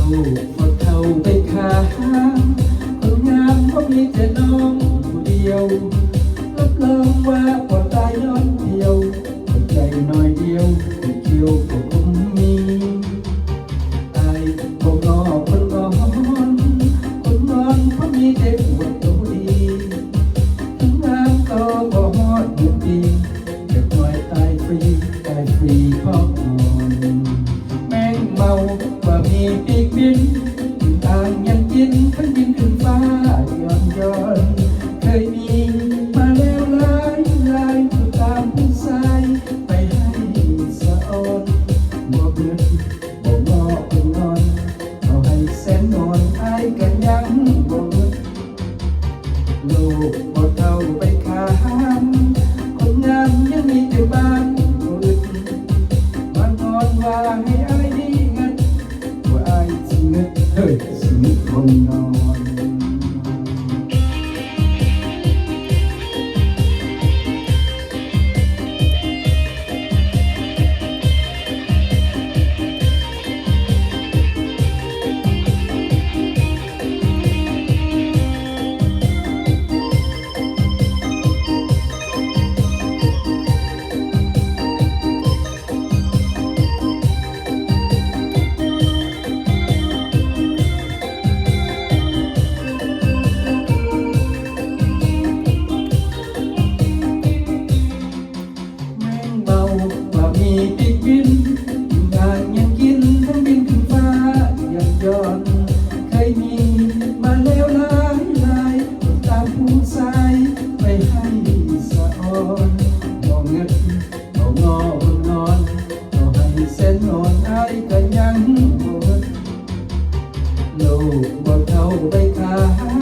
กบ่เท่าไปข้างคนงามบ่มีแต่น้องผู้เดียวรับรองว่าบ่ตายย้อนเดียวหัวใจน้อยเดียวที่เกี่ยวก็คงมีตายบ่งอคนงอนคนงอนเพราะมีแต่ปวดตัวดีถึงงามก็บ่ฮอดอยู่ดีจะปล่อยตายฟรีเพราะนอนแมงเมาว่ามีปีกบินต่างยังกินทั้งบินขึ้นฟ้าย้อนเคยมีมาแล้วหลายผู้ตามผู้ชายไปให้สะออนบ่เบื่อบ่งอคนนอนเอาให้แสนนอนอายกันยังบ่เบื่อโลกบ่เท่าไปข้ามคนงามยังมีแต่บ้านบ่อึดมางอนว่าให้อายดีงันว่าอายสิเงิดเฮ้ยสิมีคนนอนว่ามีปีกบินงานยังกินทั้งบินขึ้นฟ้าย้อนเคยมีมาแล้วหลายตามผู้ชายไปให้สะออนบ่เงินบ่งอคนนอนเอาให้แสนนอนอายก็ยังบ่โลกบ่เท่าไปข้า